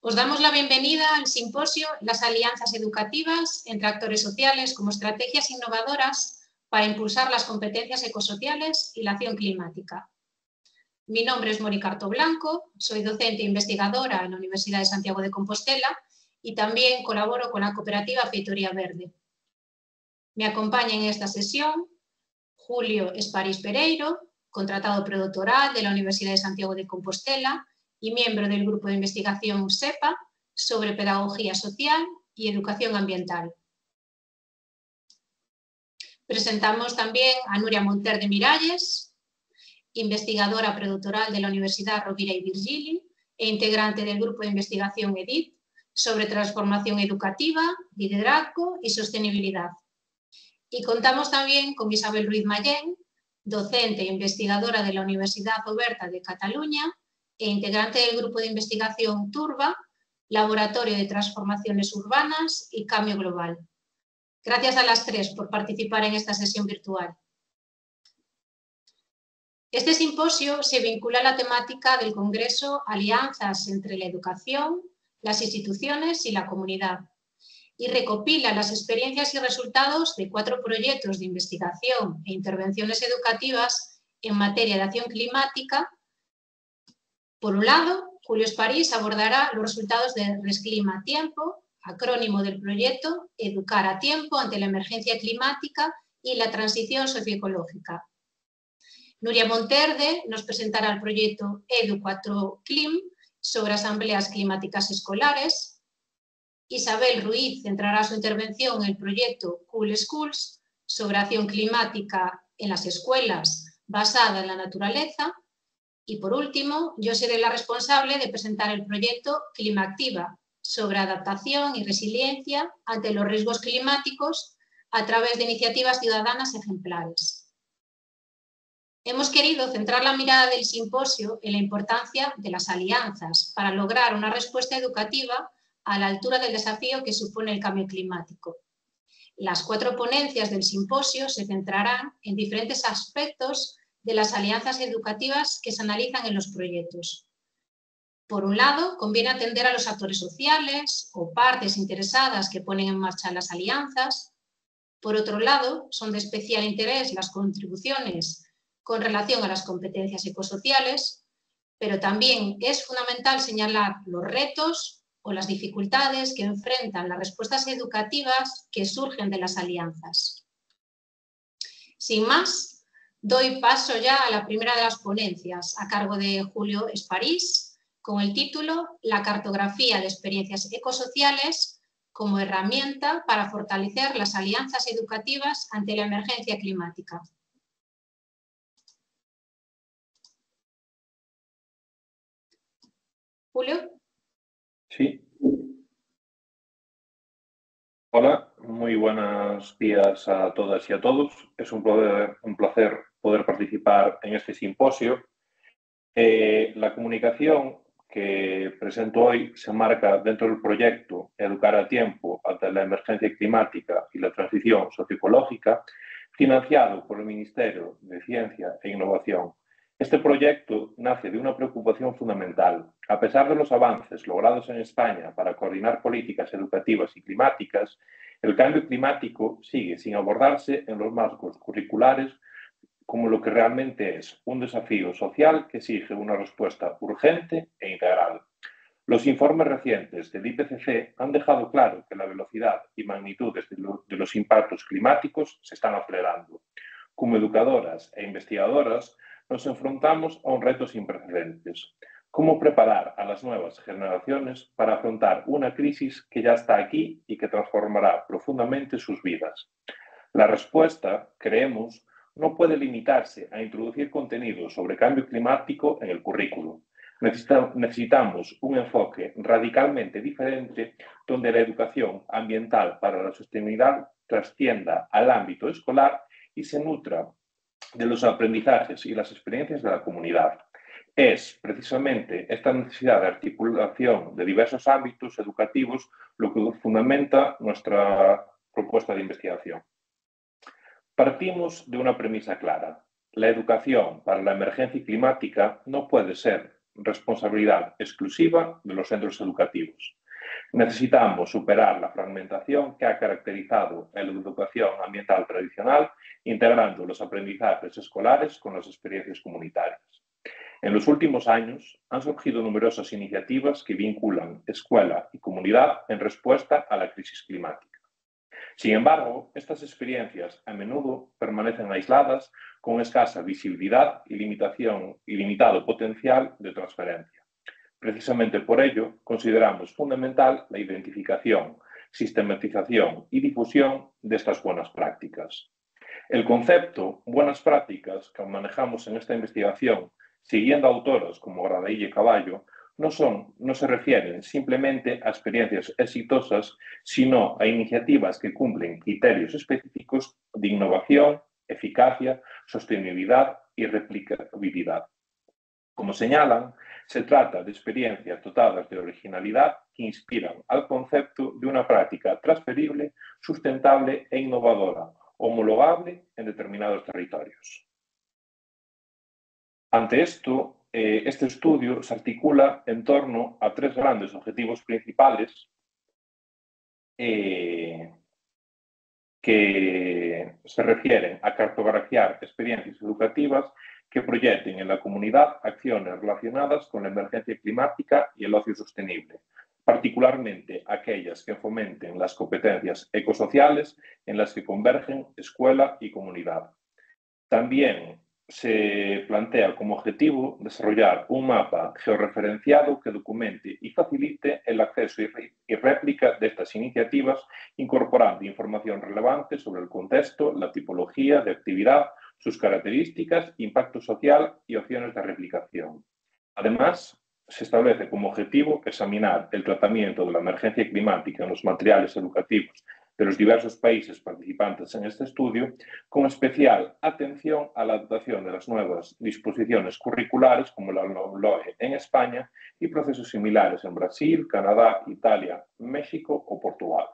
Os damos la bienvenida al simposio Las alianzas educativas entre actores sociales como estrategias innovadoras para impulsar las competencias ecosociales y la acción climática. Mi nombre es Mónica Artoblanco, soy docente e investigadora en la Universidad de Santiago de Compostela y también colaboro con la cooperativa Feitoría Verde. Me acompaña en esta sesión Julio Esparís Pereiro, contratado predoctoral de la Universidad de Santiago de Compostela y miembro del grupo de investigación SEPA sobre pedagogía social y educación ambiental. Presentamos también a Núria Monter de Miralles, investigadora predoctoral de la Universidad Rovira i Virgili e integrante del grupo de investigación EDIT sobre transformación educativa, liderazgo y sostenibilidad. Y contamos también con Isabel Ruiz Mayén, docente e investigadora de la Universidad Oberta de Cataluña e integrante del grupo de investigación TURBA, Laboratorio de Transformaciones Urbanas y Cambio Global. Gracias a las tres por participar en esta sesión virtual. Este simposio se vincula a la temática del Congreso Alianzas entre la educación, las instituciones y la comunidad y recopila las experiencias y resultados de 4 proyectos de investigación e intervenciones educativas en materia de acción climática. Por un lado, Julio Esparís abordará los resultados de Resclima a Tiempo, acrónimo del proyecto Educar a Tiempo ante la emergencia climática y la transición socioecológica. Núria Monterde nos presentará el proyecto Edu4Clim sobre asambleas climáticas escolares. Isabel Ruiz centrará su intervención en el proyecto Cool Schools sobre acción climática en las escuelas basada en la naturaleza. Y por último, yo seré la responsable de presentar el proyecto Climaactiva sobre adaptación y resiliencia ante los riesgos climáticos a través de iniciativas ciudadanas ejemplares. Hemos querido centrar la mirada del simposio en la importancia de las alianzas para lograr una respuesta educativa a la altura del desafío que supone el cambio climático. Las 4 ponencias del simposio se centrarán en diferentes aspectos de las alianzas educativas que se analizan en los proyectos. Por un lado, conviene atender a los actores sociales o partes interesadas que ponen en marcha las alianzas. Por otro lado, son de especial interés las contribuciones con relación a las competencias ecosociales, pero también es fundamental señalar los retos o las dificultades que enfrentan las respuestas educativas que surgen de las alianzas. Sin más, doy paso ya a la primera de las ponencias, a cargo de Julio Esparís, con el título La cartografía de experiencias ecosociales como herramienta para fortalecer las alianzas educativas ante la emergencia climática. Julio. Sí. Hola, muy buenos días a todas y a todos. Es un placer poder participar en este simposio. La comunicación que presento hoy se marca dentro del proyecto Educar a Tiempo ante la emergencia climática y la transición socioecológica, financiado por el Ministerio de Ciencia e Innovación. Este proyecto nace de una preocupación fundamental. A pesar de los avances logrados en España para coordinar políticas educativas y climáticas, el cambio climático sigue sin abordarse en los marcos curriculares como lo que realmente es un desafío social que exige una respuesta urgente e integral. Los informes recientes del IPCC han dejado claro que la velocidad y magnitudes de los impactos climáticos se están acelerando. Como educadoras e investigadoras, nos enfrentamos a un reto sin precedentes. ¿Cómo preparar a las nuevas generaciones para afrontar una crisis que ya está aquí y que transformará profundamente sus vidas? La respuesta, creemos, no puede limitarse a introducir contenidos sobre cambio climático en el currículo. Necesitamos un enfoque radicalmente diferente donde la educación ambiental para la sostenibilidad trascienda al ámbito escolar y se nutra de los aprendizajes y las experiencias de la comunidad. Es precisamente esta necesidad de articulación de diversos ámbitos educativos lo que fundamenta nuestra propuesta de investigación. Partimos de una premisa clara. La educación para la emergencia climática no puede ser responsabilidad exclusiva de los centros educativos. Necesitamos superar la fragmentación que ha caracterizado la educación ambiental tradicional, integrando los aprendizajes escolares con las experiencias comunitarias. En los últimos años han surgido numerosas iniciativas que vinculan escuela y comunidad en respuesta a la crisis climática. Sin embargo, estas experiencias a menudo permanecen aisladas, con escasa visibilidad y limitado potencial de transferencia. Precisamente por ello, consideramos fundamental la identificación, sistematización y difusión de estas buenas prácticas. El concepto buenas prácticas que manejamos en esta investigación, siguiendo autores como Gradaille y Caballo, no se refieren simplemente a experiencias exitosas, sino a iniciativas que cumplen criterios específicos de innovación, eficacia, sostenibilidad y replicabilidad. Como señalan, se trata de experiencias dotadas de originalidad que inspiran al concepto de una práctica transferible, sustentable e innovadora, homologable en determinados territorios. Ante esto, este estudio se articula en torno a tres grandes objetivos principales que se refieren a cartografiar experiencias educativas que proyecten en la comunidad acciones relacionadas con la emergencia climática y el ocio sostenible, particularmente aquellas que fomenten las competencias ecosociales en las que convergen escuela y comunidad. También se plantea como objetivo desarrollar un mapa georreferenciado que documente y facilite el acceso y réplica de estas iniciativas, incorporando información relevante sobre el contexto, la tipología de actividad, sus características, impacto social y opciones de replicación. Además, se establece como objetivo examinar el tratamiento de la emergencia climática en los materiales educativos de los diversos países participantes en este estudio, con especial atención a la adaptación de las nuevas disposiciones curriculares como la LOE en España y procesos similares en Brasil, Canadá, Italia, México o Portugal.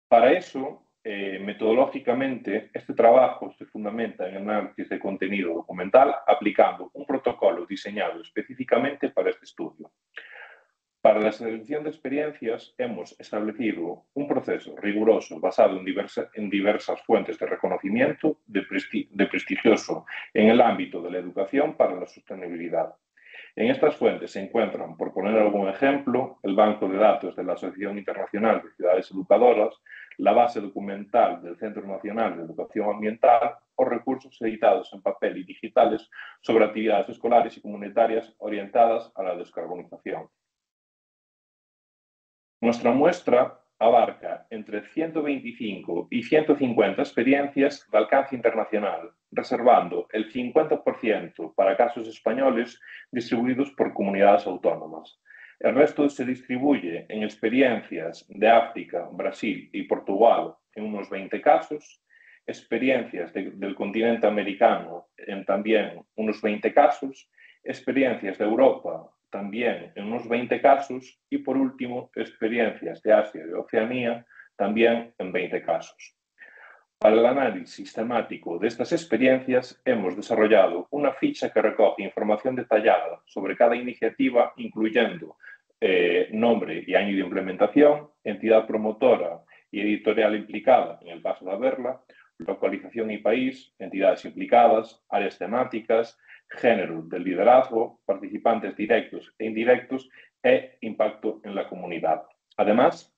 Para eso, metodológicamente, este trabajo se fundamenta en el análisis de contenido documental aplicando un protocolo diseñado específicamente para este estudio. Para la selección de experiencias hemos establecido un proceso riguroso basado en diversas fuentes de reconocimiento de prestigioso en el ámbito de la educación para la sostenibilidad. En estas fuentes se encuentran, por poner algún ejemplo, el Banco de Datos de la Asociación Internacional de Ciudades Educadoras, la base documental del Centro Nacional de Educación Ambiental o recursos editados en papel y digitales sobre actividades escolares y comunitarias orientadas a la descarbonización. Nuestra muestra abarca entre 125 y 150 experiencias de alcance internacional, reservando el 50% para casos españoles distribuidos por comunidades autónomas. El resto se distribuye en experiencias de África, Brasil y Portugal en unos 20 casos, experiencias del continente americano en también unos 20 casos, experiencias de Europa también en unos 20 casos y, por último, experiencias de Asia y de Oceanía también en 20 casos. Para el análisis sistemático de estas experiencias hemos desarrollado una ficha que recoge información detallada sobre cada iniciativa, incluyendo nombre y año de implementación, entidad promotora y editorial implicada en el caso de haberla, localización y país, entidades implicadas, áreas temáticas, género del liderazgo, participantes directos e indirectos e impacto en la comunidad. Además,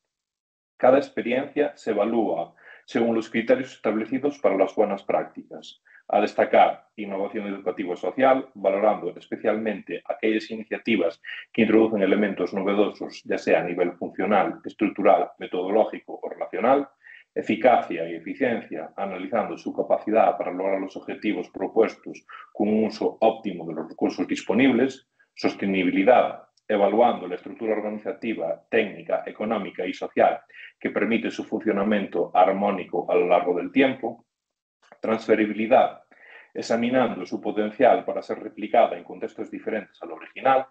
cada experiencia se evalúa según los criterios establecidos para las buenas prácticas. A destacar innovación educativa y social, valorando especialmente aquellas iniciativas que introducen elementos novedosos, ya sea a nivel funcional, estructural, metodológico o relacional, eficacia y eficiencia, analizando su capacidad para lograr los objetivos propuestos con un uso óptimo de los recursos disponibles, sostenibilidad, evaluando la estructura organizativa, técnica, económica y social que permite su funcionamiento armónico a lo largo del tiempo, transferibilidad, examinando su potencial para ser replicada en contextos diferentes al original,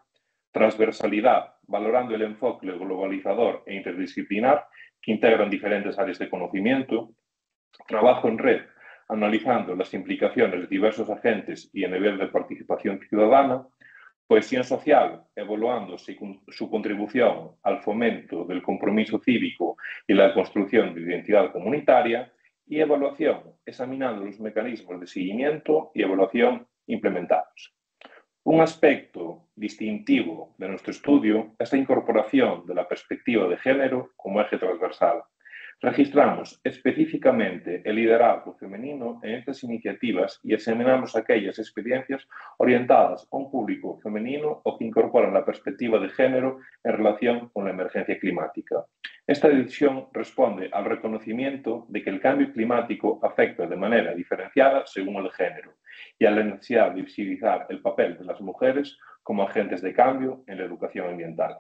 transversalidad, valorando el enfoque globalizador e interdisciplinar que integran diferentes áreas de conocimiento, trabajo en red, analizando las implicaciones de diversos agentes y el nivel de participación ciudadana; cohesión social, evaluando su contribución al fomento del compromiso cívico y la construcción de identidad comunitaria; y evaluación, examinando los mecanismos de seguimiento y evaluación implementados. Un aspecto distintivo de nuestro estudio es la incorporación de la perspectiva de género como eje transversal. Registramos específicamente el liderazgo femenino en estas iniciativas y examinamos aquellas experiencias orientadas a un público femenino o que incorporan la perspectiva de género en relación con la emergencia climática. Esta decisión responde al reconocimiento de que el cambio climático afecta de manera diferenciada según el género y a la necesidad de visibilizar el papel de las mujeres como agentes de cambio en la educación ambiental.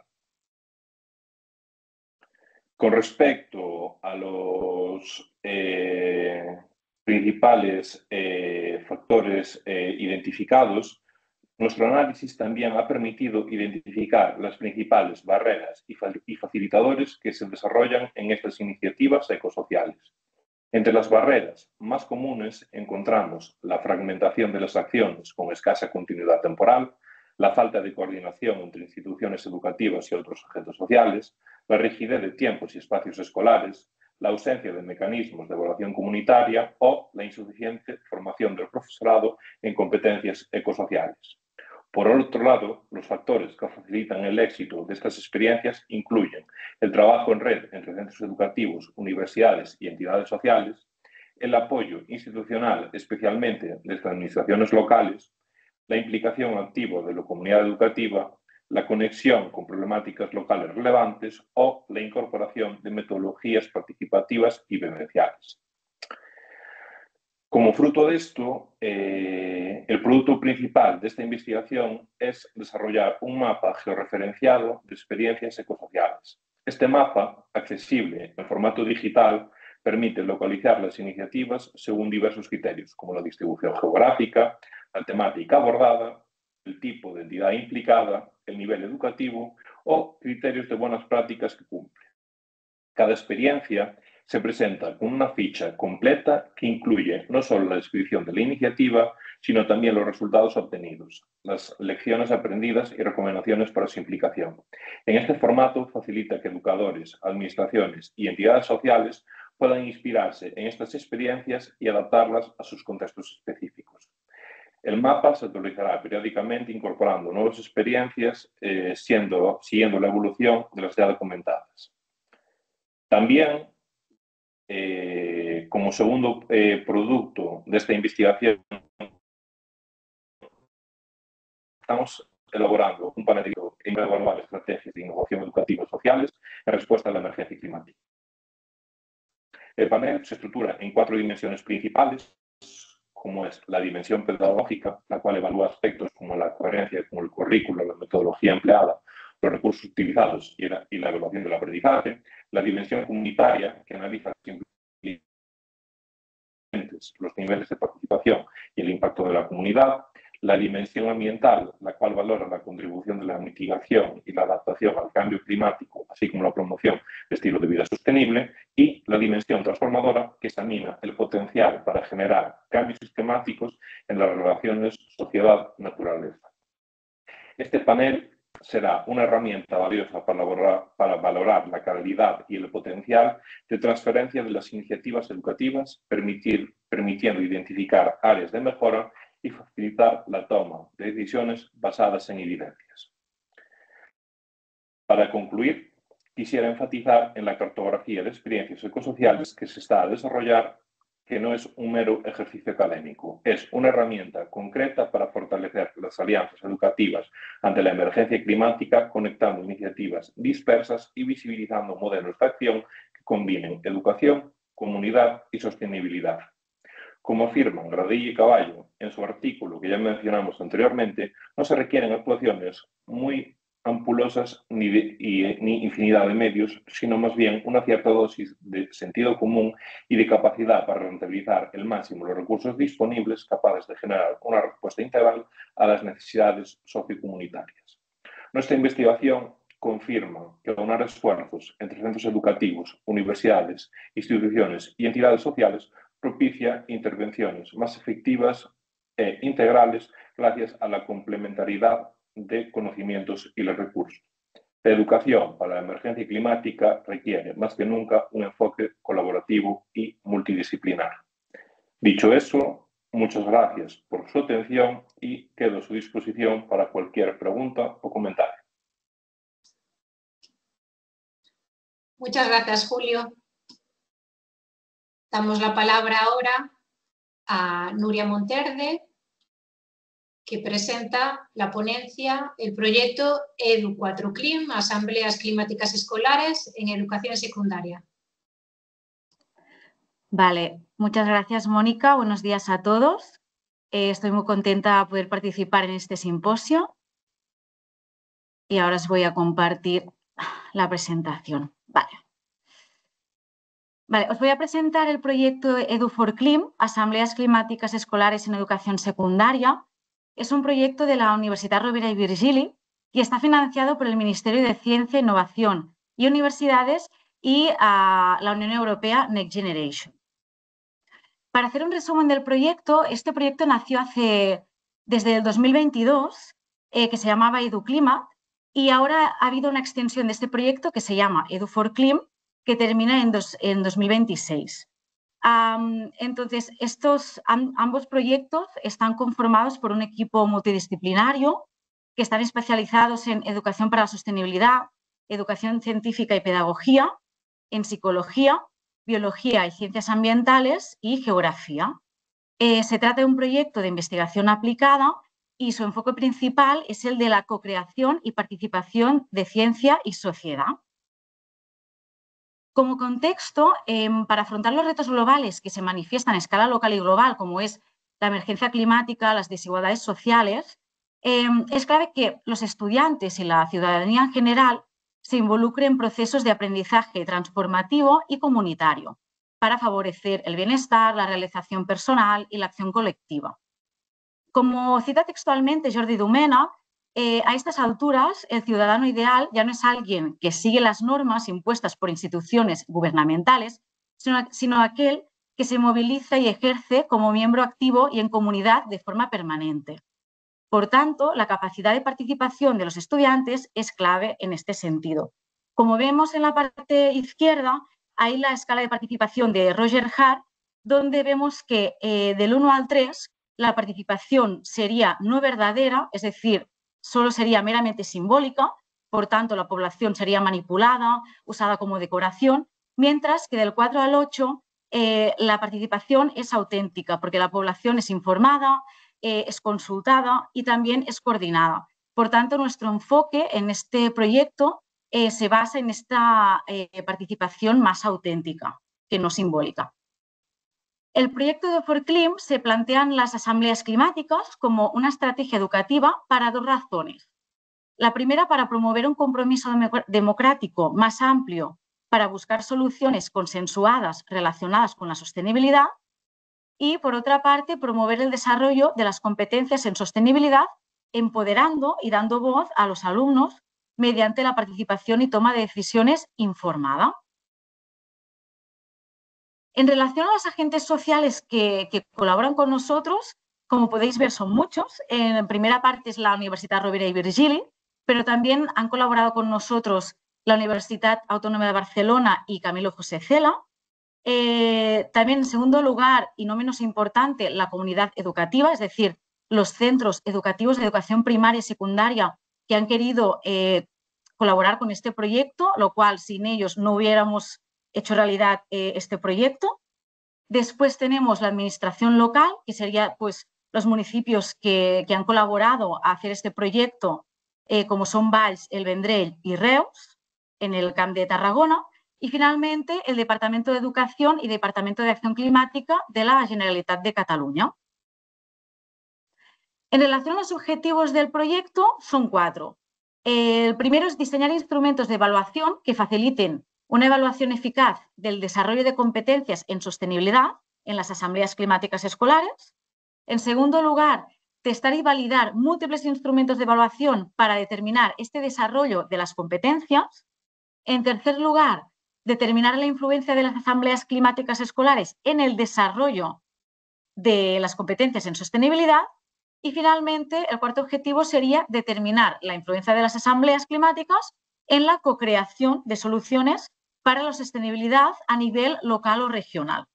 Con respecto a los principales factores identificados, nuestro análisis también ha permitido identificar las principales barreras y facilitadores que se desarrollan en estas iniciativas ecosociales. Entre las barreras más comunes encontramos la fragmentación de las acciones con escasa continuidad temporal, la falta de coordinación entre instituciones educativas y otros agentes sociales, la rigidez de tiempos y espacios escolares, la ausencia de mecanismos de evaluación comunitaria o la insuficiente formación del profesorado en competencias ecosociales. Por otro lado, los factores que facilitan el éxito de estas experiencias incluyen el trabajo en red entre centros educativos, universidades y entidades sociales, el apoyo institucional, especialmente desde administraciones locales, la implicación activa de la comunidad educativa, la conexión con problemáticas locales relevantes o la incorporación de metodologías participativas y vivenciales. Como fruto de esto, el producto principal de esta investigación es desarrollar un mapa georreferenciado de experiencias ecosociales. Este mapa, accesible en formato digital, permite localizar las iniciativas según diversos criterios, como la distribución geográfica, la temática abordada, el tipo de entidad implicada, el nivel educativo o criterios de buenas prácticas que cumple. Cada experiencia se presenta con una ficha completa que incluye no solo la descripción de la iniciativa, sino también los resultados obtenidos, las lecciones aprendidas y recomendaciones para su implicación. En este formato facilita que educadores, administraciones y entidades sociales puedan inspirarse en estas experiencias y adaptarlas a sus contextos específicos. El mapa se actualizará periódicamente incorporando nuevas experiencias, siguiendo la evolución de las ya documentadas. También, como segundo producto de esta investigación, estamos elaborando un panel en evaluar estrategias de innovación educativa y sociales en respuesta a la emergencia climática. El panel se estructura en 4 dimensiones principales, como es la dimensión pedagógica, la cual evalúa aspectos como la coherencia con el currículo, la metodología empleada, los recursos utilizados y la evaluación del aprendizaje; la dimensión comunitaria, que analiza los niveles de participación y el impacto de la comunidad; la dimensión ambiental, la cual valora la contribución de la mitigación y la adaptación al cambio climático, así como la promoción de estilo de vida sostenible; y la dimensión transformadora, que examina el potencial para generar cambios sistemáticos en las relaciones sociedad-naturaleza. Este panel será una herramienta valiosa para valorar la calidad y el potencial de transferencia de las iniciativas educativas, permitiendo identificar áreas de mejora y facilitar la toma de decisiones basadas en evidencias. Para concluir, quisiera enfatizar en la cartografía de experiencias ecosociales que se está a desarrollar, que no es un mero ejercicio académico, es una herramienta concreta para fortalecer las alianzas educativas ante la emergencia climática, conectando iniciativas dispersas y visibilizando modelos de acción que combinen educación, comunidad y sostenibilidad. Como afirman Gradillo y Caballo en su artículo que ya mencionamos anteriormente, no se requieren actuaciones muy ampulosas ni infinidad de medios, sino más bien una cierta dosis de sentido común y de capacidad para rentabilizar el máximo los recursos disponibles capaces de generar una respuesta integral a las necesidades sociocomunitarias. Nuestra investigación confirma que aunar esfuerzos entre centros educativos, universidades, instituciones y entidades sociales propicia intervenciones más efectivas e integrales gracias a la complementariedad de conocimientos y los recursos. La educación para la emergencia climática requiere más que nunca un enfoque colaborativo y multidisciplinar. Dicho eso, muchas gracias por su atención y quedo a su disposición para cualquier pregunta o comentario. Muchas gracias, Julio. Damos la palabra ahora a Nuria Monterde, que presenta la ponencia, el proyecto Edu4Clim, Asambleas Climáticas Escolares en Educación Secundaria. Vale, muchas gracias, Mónica. Buenos días a todos. Estoy muy contenta de poder participar en este simposio y ahora os voy a compartir la presentación. Vale, os voy a presentar el proyecto Edu4Clim, Asambleas Climáticas Escolares en Educación Secundaria. Es un proyecto de la Universitat Rovira i Virgili y está financiado por el Ministerio de Ciencia, Innovación y Universidades y la Unión Europea Next Generation. Para hacer un resumen del proyecto, este proyecto nació desde el 2022, que se llamaba EduClimat, y ahora ha habido una extensión de este proyecto que se llama Edu4Clim, que termina en 2026. Entonces, ambos proyectos están conformados por un equipo multidisciplinario que están especializados en educación para la sostenibilidad, educación científica y pedagogía, en psicología, biología y ciencias ambientales y geografía. Se trata de un proyecto de investigación aplicada y su enfoque principal es el de la co-creación y participación de ciencia y sociedad. Como contexto, para afrontar los retos globales que se manifiestan a escala local y global, como es la emergencia climática, las desigualdades sociales, es clave que los estudiantes y la ciudadanía en general se involucren en procesos de aprendizaje transformativo y comunitario para favorecer el bienestar, la realización personal y la acción colectiva. Como cita textualmente Jordi Domènech, a estas alturas, el ciudadano ideal ya no es alguien que sigue las normas impuestas por instituciones gubernamentales, sino aquel que se moviliza y ejerce como miembro activo y en comunidad de forma permanente. Por tanto, la capacidad de participación de los estudiantes es clave en este sentido. Como vemos en la parte izquierda, hay la escala de participación de Roger Hart, donde vemos que del 1 al 3 la participación sería no verdadera, es decir, solo sería meramente simbólica, por tanto la población sería manipulada, usada como decoración, mientras que del 4 al 8 la participación es auténtica, porque la población es informada, es consultada y también es coordinada. Por tanto, nuestro enfoque en este proyecto se basa en esta participación más auténtica, que no simbólica. El proyecto de Edu4Clim se plantean las asambleas climáticas como una estrategia educativa para dos razones. La primera, para promover un compromiso democrático más amplio para buscar soluciones consensuadas relacionadas con la sostenibilidad y, por otra parte, promover el desarrollo de las competencias en sostenibilidad, empoderando y dando voz a los alumnos mediante la participación y toma de decisiones informada. En relación a los agentes sociales que colaboran con nosotros, como podéis ver, son muchos. En primera parte es la Universitat Rovira i Virgili, pero también han colaborado con nosotros la Universitat Autónoma de Barcelona y Camilo José Cela. También, en segundo lugar, y no menos importante, la comunidad educativa, es decir, los centros educativos de educación primaria y secundaria que han querido colaborar con este proyecto, lo cual sin ellos no hubiéramos hecho realidad este proyecto. Después tenemos la administración local, que serían pues, los municipios que han colaborado a hacer este proyecto, como son Valls, El Vendrell y Reus, en el Camp de Tarragona. Y finalmente el Departamento de Educación y Departamento de Acción Climática de la Generalitat de Cataluña. En relación a los objetivos del proyecto son 4. El primero es diseñar instrumentos de evaluación que faciliten una evaluación eficaz del desarrollo de competencias en sostenibilidad en las asambleas climáticas escolares. En segundo lugar, testar y validar múltiples instrumentos de evaluación para determinar este desarrollo de las competencias. En tercer lugar, determinar la influencia de las asambleas climáticas escolares en el desarrollo de las competencias en sostenibilidad. Y finalmente, el cuarto objetivo sería determinar la influencia de las asambleas climáticas en la co-creación de soluciones para la sostenibilidad a nivel local o regional.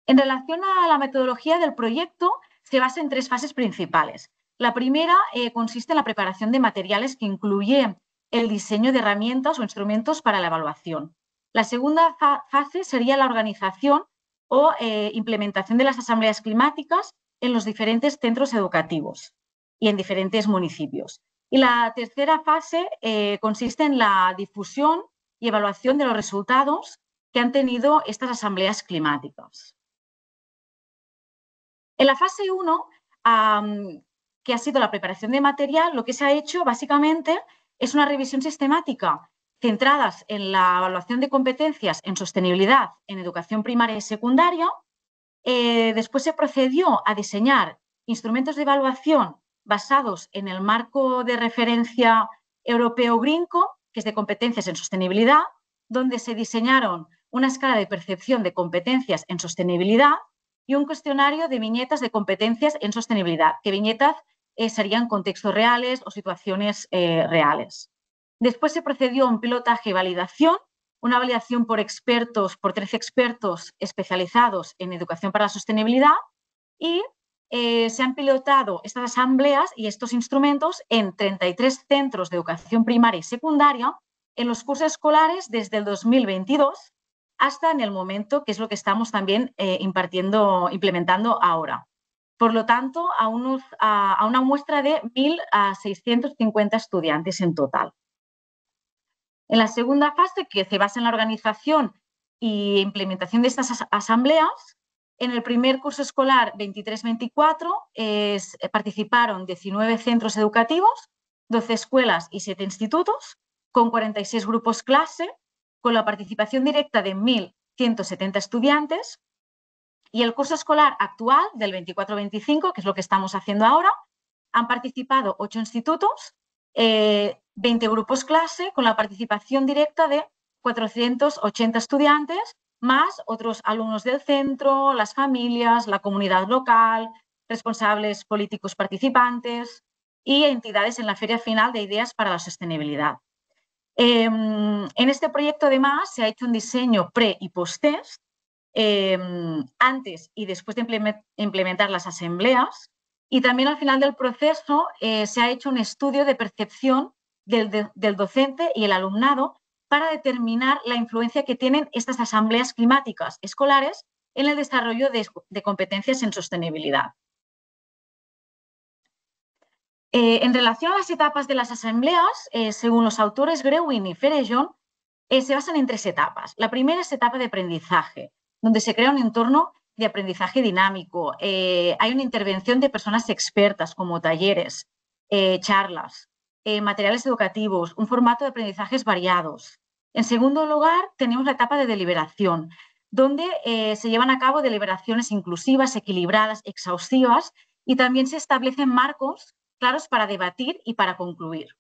En relación a la metodología del proyecto, se basa en tres fases principales. La primera consiste en la preparación de materiales que incluye el diseño de herramientas o instrumentos para la evaluación. La segunda fase sería la organización o implementación de las asambleas climáticas en los diferentes centros educativos y en diferentes municipios. Y la tercera fase consiste en la difusión y evaluación de los resultados que han tenido estas asambleas climáticas. En la fase 1, que ha sido la preparación de material, lo que se ha hecho básicamente es una revisión sistemática centradas en la evaluación de competencias en sostenibilidad en educación primaria y secundaria. Después se procedió a diseñar instrumentos de evaluación basados en el marco de referencia europeo GREENCO, que es de competencias en sostenibilidad, donde se diseñaron una escala de percepción de competencias en sostenibilidad y un cuestionario de viñetas de competencias en sostenibilidad, que viñetas serían contextos reales o situaciones reales. Después se procedió a un pilotaje y validación, una validación por expertos, por 13 expertos especializados en educación para la sostenibilidad, y se han pilotado estas asambleas y estos instrumentos en 33 centros de educación primaria y secundaria en los cursos escolares desde el 2022 hasta en el momento, que es lo que estamos también implementando ahora. Por lo tanto, a una muestra de 1.650 estudiantes en total. En la segunda fase, que se basa en la organización e implementación de estas asambleas, en el primer curso escolar 23-24 participaron 19 centros educativos, 12 escuelas y 7 institutos, con 46 grupos clase, con la participación directa de 1.170 estudiantes. Y el curso escolar actual, del 24-25, que es lo que estamos haciendo ahora, han participado 8 institutos, 20 grupos clase, con la participación directa de 480 estudiantes, más otros alumnos del centro, las familias, la comunidad local, responsables políticos participantes y entidades en la Feria Final de Ideas para la Sostenibilidad. En este proyecto, además, se ha hecho un diseño pre- y post-test antes y después de implementar las asambleas, y también al final del proceso se ha hecho un estudio de percepción del docente y el alumnado para determinar la influencia que tienen estas asambleas climáticas escolares en el desarrollo de competencias en sostenibilidad. En relación a las etapas de las asambleas, según los autores Grewin y Ferejon, se basan en 3 etapas. La primera es etapa de aprendizaje, donde se crea un entorno de aprendizaje dinámico. Hay una intervención de personas expertas, como talleres, charlas, materiales educativos, un formato de aprendizajes variados. En segundo lugar, tenemos la etapa de deliberación, donde se llevan a cabo deliberaciones inclusivas, equilibradas, exhaustivas, y también se establecen marcos claros para debatir y para concluir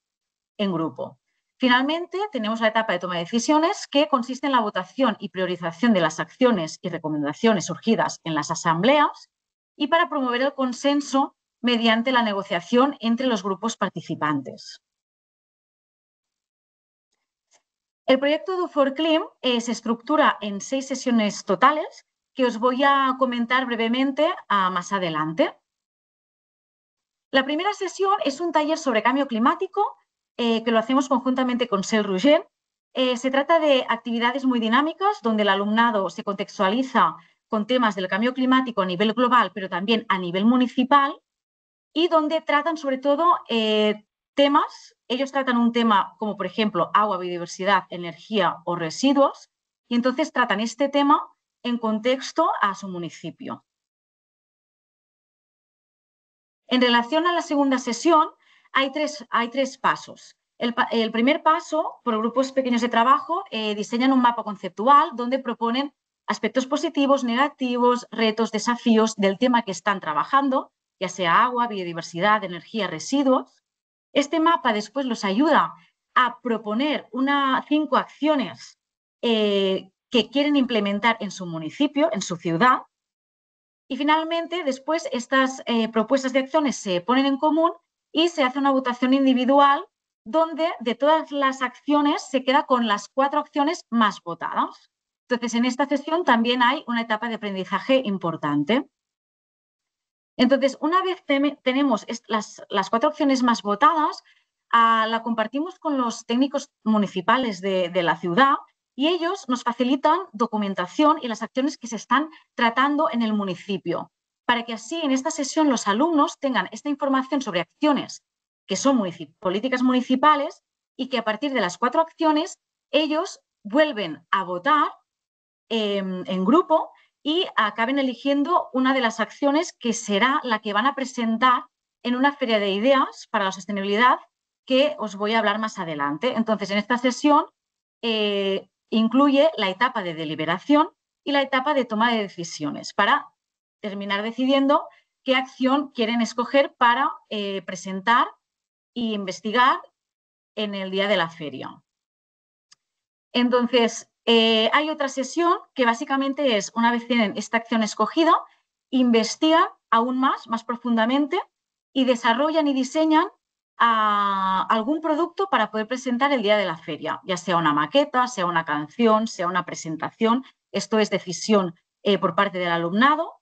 en grupo. Finalmente, tenemos la etapa de toma de decisiones, que consiste en la votación y priorización de las acciones y recomendaciones surgidas en las asambleas y para promover el consenso mediante la negociación entre los grupos participantes. El proyecto Do4Clim se estructura en 6 sesiones totales que os voy a comentar brevemente más adelante. La primera sesión es un taller sobre cambio climático que lo hacemos conjuntamente con Cel Rougent. Se trata de actividades muy dinámicas donde el alumnado se contextualiza con temas del cambio climático a nivel global, pero también a nivel municipal, y donde tratan sobre todo temas. Ellos tratan un tema como, por ejemplo, agua, biodiversidad, energía o residuos, y entonces tratan este tema en contexto a su municipio. En relación a la segunda sesión, hay tres pasos. El primer paso, por grupos pequeños de trabajo, diseñan un mapa conceptual donde proponen aspectos positivos, negativos, retos, desafíos del tema que están trabajando, ya sea agua, biodiversidad, energía, residuos. Este mapa después los ayuda a proponer 5 acciones que quieren implementar en su municipio, en su ciudad, y finalmente después estas propuestas de acciones se ponen en común y se hace una votación individual donde de todas las acciones se queda con las 4 acciones más votadas. Entonces, en esta sesión también hay una etapa de aprendizaje importante. Entonces, una vez tenemos las 4 acciones más votadas, la compartimos con los técnicos municipales de la ciudad y ellos nos facilitan documentación y las acciones que se están tratando en el municipio, para que así en esta sesión los alumnos tengan esta información sobre acciones que son políticas municipales y que a partir de las 4 acciones ellos vuelven a votar en grupo y acaben eligiendo una de las acciones que será la que van a presentar en una feria de ideas para la sostenibilidad que os voy a hablar más adelante. Entonces, en esta sesión incluye la etapa de deliberación y la etapa de toma de decisiones para terminar decidiendo qué acción quieren escoger para presentar e investigar en el día de la feria. Entonces, hay otra sesión que básicamente es, una vez tienen esta acción escogida, investigan aún más profundamente y desarrollan y diseñan algún producto para poder presentar el día de la feria, ya sea una maqueta, sea una canción, sea una presentación. Esto es decisión por parte del alumnado.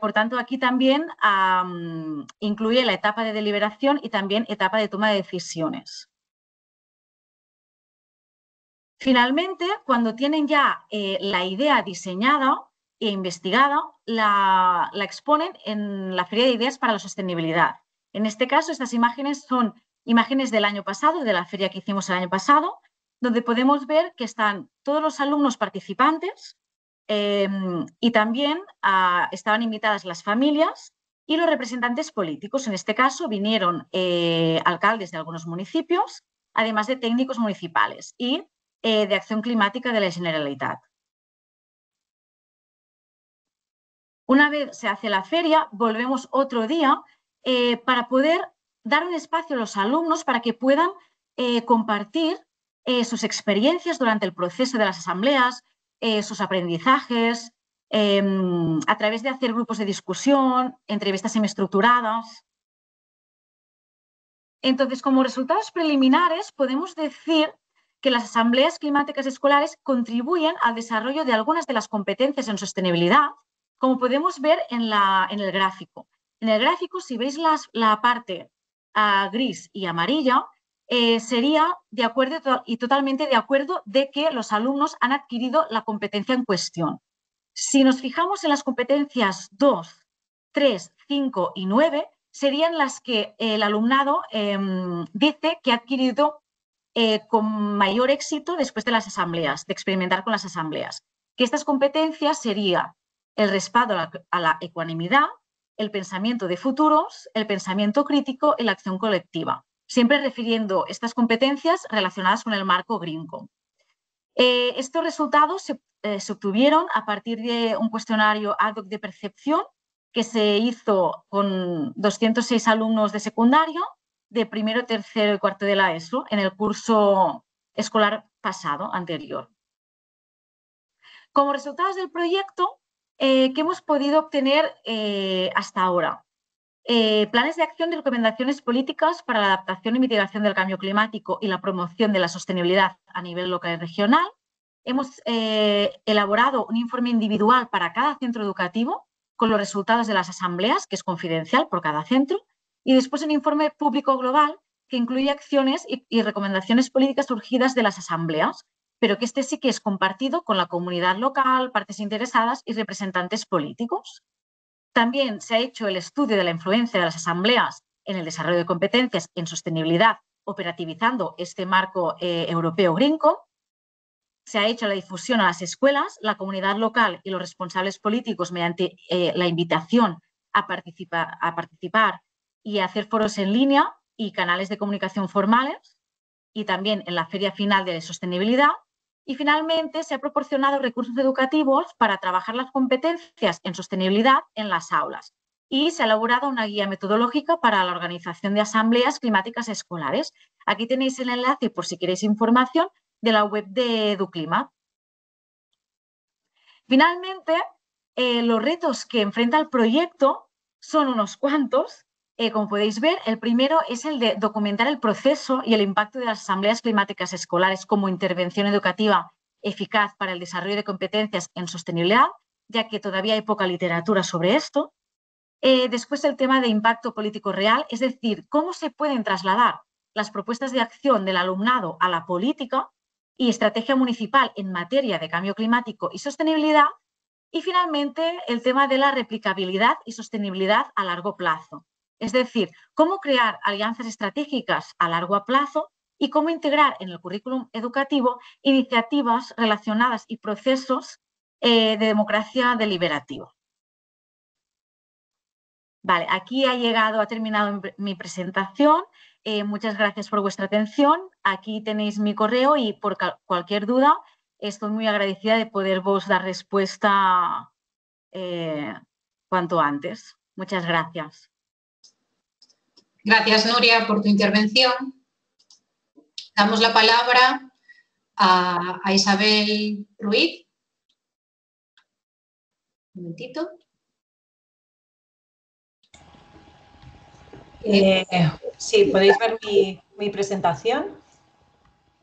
Por tanto, aquí también incluye la etapa de deliberación y también etapa de toma de decisiones. Finalmente, cuando tienen ya la idea diseñada e investigada, la exponen en la Feria de Ideas para la Sostenibilidad. En este caso, estas imágenes son imágenes del año pasado, de la feria que hicimos el año pasado, donde podemos ver que están todos los alumnos participantes y también estaban invitadas las familias y los representantes políticos. En este caso, vinieron alcaldes de algunos municipios, además de técnicos municipales y de Acción Climática de la Generalitat. Una vez se hace la feria, volvemos otro día para poder dar un espacio a los alumnos para que puedan compartir sus experiencias durante el proceso de las asambleas, sus aprendizajes, a través de hacer grupos de discusión, entrevistas semiestructuradas. Entonces, como resultados preliminares, podemos decir que las asambleas climáticas escolares contribuyen al desarrollo de algunas de las competencias en sostenibilidad, como podemos ver en el gráfico. En el gráfico, si veis la parte gris y amarilla, sería de acuerdo y totalmente de acuerdo de que los alumnos han adquirido la competencia en cuestión. Si nos fijamos en las competencias 2, 3, 5 y 9, serían las que el alumnado dice que ha adquirido con mayor éxito después de las asambleas, de experimentar con las asambleas. Que estas competencias serían el respaldo a la ecuanimidad, el pensamiento de futuros, el pensamiento crítico y la acción colectiva, siempre refiriendo estas competencias relacionadas con el marco GreenCo. Estos resultados se obtuvieron a partir de un cuestionario ad hoc de percepción que se hizo con 206 alumnos de secundaria, de primero, tercero y cuarto de la ESO en el curso escolar pasado, anterior. Como resultados del proyecto, ¿qué hemos podido obtener hasta ahora? Planes de acción y recomendaciones políticas para la adaptación y mitigación del cambio climático y la promoción de la sostenibilidad a nivel local y regional. Hemos elaborado un informe individual para cada centro educativo con los resultados de las asambleas, que es confidencial por cada centro, y después un informe público global que incluye acciones y recomendaciones políticas surgidas de las asambleas, pero que este sí que es compartido con la comunidad local, partes interesadas y representantes políticos. También se ha hecho el estudio de la influencia de las asambleas en el desarrollo de competencias en sostenibilidad, operativizando este marco europeo GreenCo. Se ha hecho la difusión a las escuelas, la comunidad local y los responsables políticos mediante la invitación a participar y a hacer foros en línea y canales de comunicación formales, y también en la feria final de sostenibilidad. Y finalmente se han proporcionado recursos educativos para trabajar las competencias en sostenibilidad en las aulas, y se ha elaborado una guía metodológica para la organización de asambleas climáticas escolares. Aquí tenéis el enlace por si queréis información de la web de EduClima. Finalmente, los retos que enfrenta el proyecto son unos cuantos. Como podéis ver, el primero es el de documentar el proceso y el impacto de las asambleas climáticas escolares como intervención educativa eficaz para el desarrollo de competencias en sostenibilidad, ya que todavía hay poca literatura sobre esto. Después el tema de impacto político real, es decir, cómo se pueden trasladar las propuestas de acción del alumnado a la política y estrategia municipal en materia de cambio climático y sostenibilidad. Y finalmente el tema de la replicabilidad y sostenibilidad a largo plazo. Es decir, cómo crear alianzas estratégicas a largo plazo y cómo integrar en el currículum educativo iniciativas relacionadas y procesos de democracia deliberativa. Vale, aquí ha terminado mi presentación. Muchas gracias por vuestra atención. Aquí tenéis mi correo y por cualquier duda estoy muy agradecida de poderos dar respuesta cuanto antes. Muchas gracias. Gracias, Nuria, por tu intervención. Damos la palabra a Isabel Ruiz. Un momentito. Sí, ¿podéis ver mi presentación?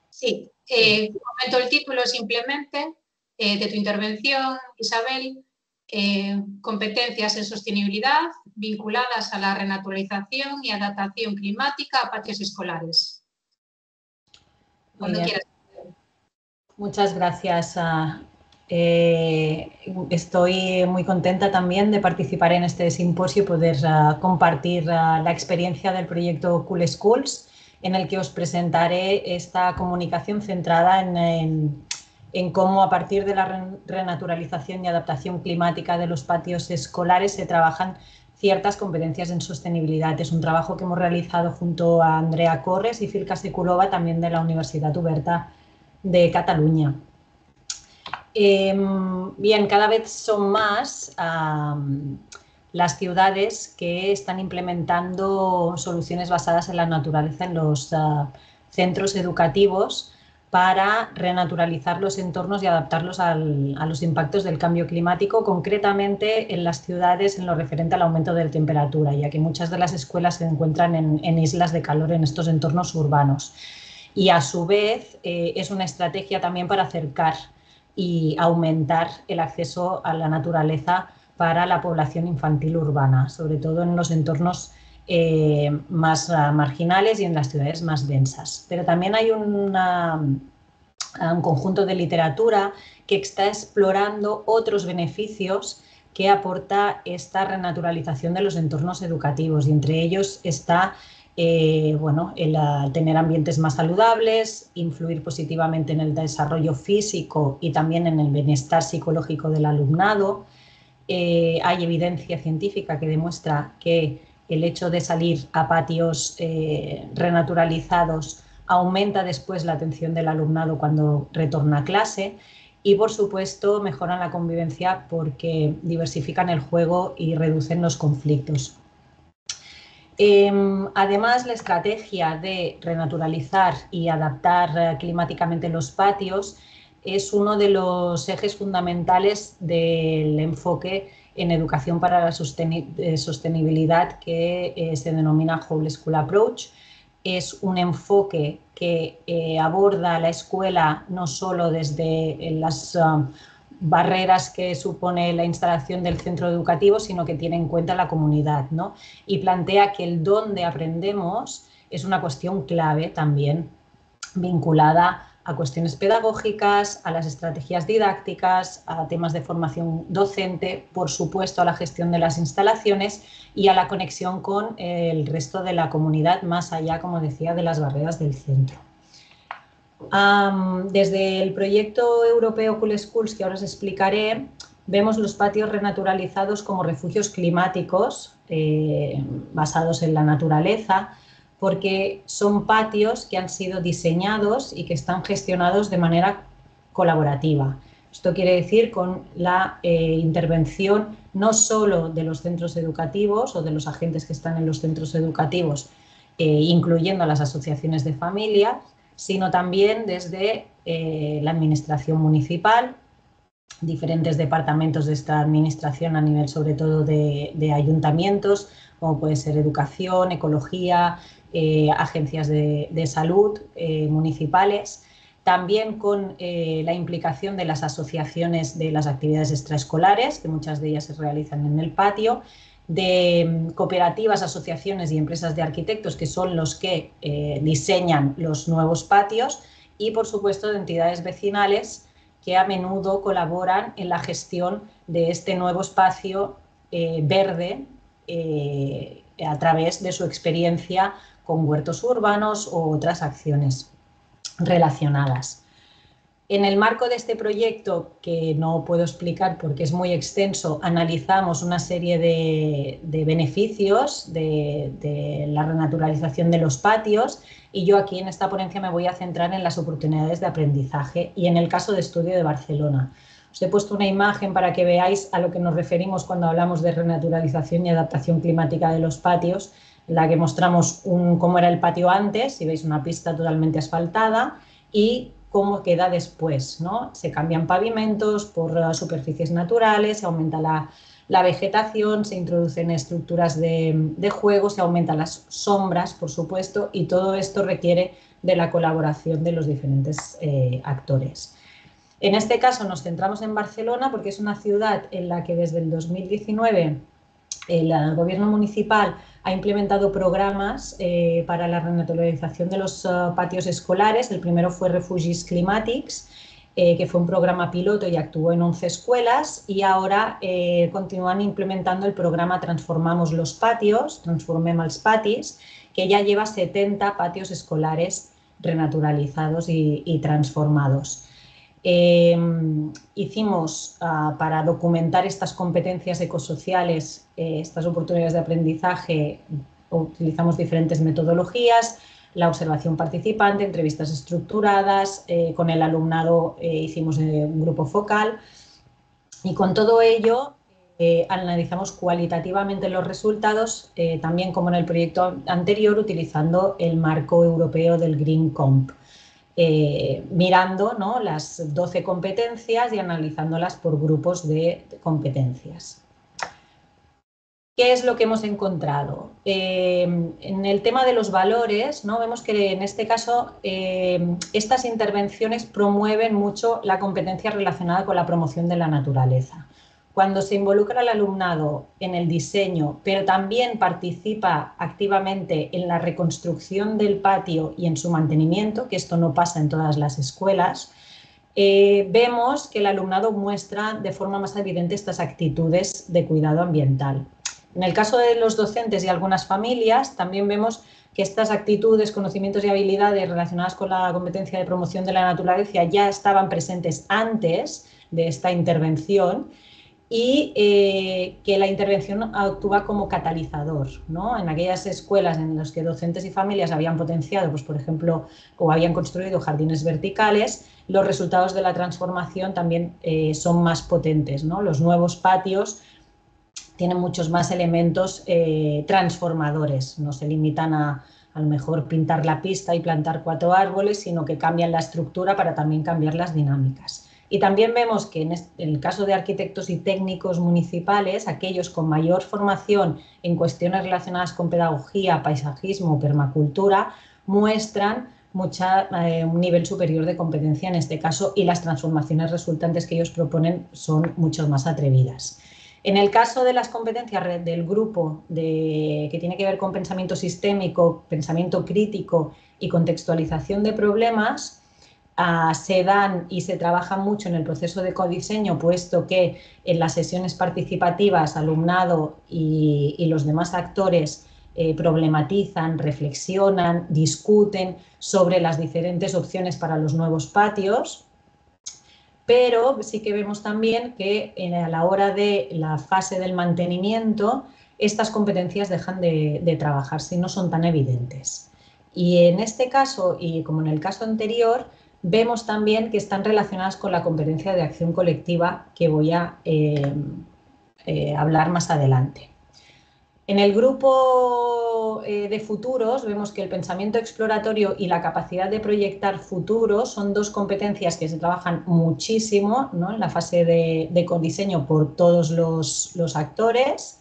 Sí, comento el título simplemente de tu intervención, Isabel. Competencias en sostenibilidad vinculadas a la renaturalización y adaptación climática a patios escolares. Cuando quieras. Muchas gracias. Estoy muy contenta también de participar en este simposio y poder compartir la experiencia del proyecto Cool Schools, en el que os presentaré esta comunicación centrada en cómo a partir de la renaturalización y adaptación climática de los patios escolares se trabajan ciertas competencias en sostenibilidad. Es un trabajo que hemos realizado junto a Andrea Corres y Filka Sekulova, también de la Universitat Oberta de Cataluña. Bien, cada vez son más las ciudades que están implementando soluciones basadas en la naturaleza en los centros educativos para renaturalizar los entornos y adaptarlos a los impactos del cambio climático, concretamente en las ciudades en lo referente al aumento de la temperatura, ya que muchas de las escuelas se encuentran en islas de calor en estos entornos urbanos. Y a su vez es una estrategia también para acercar y aumentar el acceso a la naturaleza para la población infantil urbana, sobre todo en los entornos más marginales y en las ciudades más densas. Pero también hay un conjunto de literatura que está explorando otros beneficios que aporta esta renaturalización de los entornos educativos, y entre ellos está el tener ambientes más saludables, influir positivamente en el desarrollo físico y también en el bienestar psicológico del alumnado. Hay evidencia científica que demuestra que el hecho de salir a patios renaturalizados aumenta después la atención del alumnado cuando retorna a clase y, por supuesto, mejoran la convivencia porque diversifican el juego y reducen los conflictos. Además, la estrategia de renaturalizar y adaptar climáticamente los patios es uno de los ejes fundamentales del enfoque en educación para la sostenibilidad que se denomina Whole School Approach. Es un enfoque que aborda la escuela no solo desde las barreras que supone la instalación del centro educativo, sino que tiene en cuenta la comunidad, ¿no? Y plantea que el dónde aprendemos es una cuestión clave también vinculada a cuestiones pedagógicas, a las estrategias didácticas, a temas de formación docente, por supuesto a la gestión de las instalaciones y a la conexión con el resto de la comunidad, más allá, como decía, de las barreras del centro. Desde el proyecto europeo Cool Schools, que ahora os explicaré, vemos los patios renaturalizados como refugios climáticos basados en la naturaleza, porque son patios que han sido diseñados y que están gestionados de manera colaborativa. Esto quiere decir con la intervención no solo de los centros educativos o de los agentes que están en los centros educativos, incluyendo a las asociaciones de familias, sino también desde la administración municipal, diferentes departamentos de esta administración a nivel sobre todo de ayuntamientos, como puede ser educación, ecología, agencias de salud municipales, también con la implicación de las asociaciones de las actividades extraescolares, que muchas de ellas se realizan en el patio, de cooperativas, asociaciones y empresas de arquitectos, que son los que diseñan los nuevos patios, y por supuesto de entidades vecinales que a menudo colaboran en la gestión de este nuevo espacio verde a través de su experiencia con huertos urbanos u otras acciones relacionadas. En el marco de este proyecto, que no puedo explicar porque es muy extenso, analizamos una serie de beneficios de la renaturalización de los patios, y yo aquí en esta ponencia me voy a centrar en las oportunidades de aprendizaje y en el caso de estudio de Barcelona. Os he puesto una imagen para que veáis a lo que nos referimos cuando hablamos de renaturalización y adaptación climática de los patios, en la que mostramos cómo era el patio antes, si veis una pista totalmente asfaltada, y cómo queda después, ¿no? Se cambian pavimentos por superficies naturales, se aumenta la vegetación, se introducen estructuras de juego, se aumentan las sombras, por supuesto, y todo esto requiere de la colaboración de los diferentes actores. En este caso nos centramos en Barcelona porque es una ciudad en la que desde el 2019 el gobierno municipal ha implementado programas para la renaturalización de los patios escolares. El primero fue Refugis Climàtics, que fue un programa piloto y actuó en 11 escuelas, y ahora continúan implementando el programa Transformamos los patios, Transformem els patis, que ya lleva 70 patios escolares renaturalizados y transformados. Hicimos para documentar estas competencias ecosociales, estas oportunidades de aprendizaje, utilizamos diferentes metodologías, la observación participante, entrevistas estructuradas, con el alumnado hicimos un grupo focal, y con todo ello analizamos cualitativamente los resultados, también como en el proyecto anterior, utilizando el marco europeo del Green Comp. Mirando, ¿no?, las 12 competencias y analizándolas por grupos de competencias. ¿Qué es lo que hemos encontrado? En el tema de los valores, ¿no?, vemos que en este caso estas intervenciones promueven mucho la competencia relacionada con la promoción de la naturaleza. Cuando se involucra al alumnado en el diseño, pero también participa activamente en la reconstrucción del patio y en su mantenimiento, que esto no pasa en todas las escuelas, vemos que el alumnado muestra de forma más evidente estas actitudes de cuidado ambiental. En el caso de los docentes y algunas familias, también vemos que estas actitudes, conocimientos y habilidades relacionadas con la competencia de promoción de la naturaleza ya estaban presentes antes de esta intervención, y que la intervención actúa como catalizador, ¿no? En aquellas escuelas en las que docentes y familias habían potenciado, pues, por ejemplo, o habían construido jardines verticales, los resultados de la transformación también son más potentes, ¿no? Los nuevos patios tienen muchos más elementos transformadores, no se limitan a lo mejor pintar la pista y plantar 4 árboles, sino que cambian la estructura para también cambiar las dinámicas. Y también vemos que en el caso de arquitectos y técnicos municipales, aquellos con mayor formación en cuestiones relacionadas con pedagogía, paisajismo o permacultura, muestran un nivel superior de competencia en este caso, y las transformaciones resultantes que ellos proponen son mucho más atrevidas. En el caso de las competencias del grupo que tiene que ver con pensamiento sistémico, pensamiento crítico y contextualización de problemas, se dan y se trabaja mucho en el proceso de codiseño, puesto que en las sesiones participativas alumnado y los demás actores problematizan, reflexionan, discuten sobre las diferentes opciones para los nuevos patios, pero sí que vemos también que a la hora de la fase del mantenimiento estas competencias dejan de trabajarse y no son tan evidentes. Y en este caso, y como en el caso anterior, vemos también que están relacionadas con la competencia de acción colectiva que voy a hablar más adelante. En el grupo de futuros vemos que el pensamiento exploratorio y la capacidad de proyectar futuros son dos competencias que se trabajan muchísimo, ¿no?, en la fase de codiseño por todos los actores,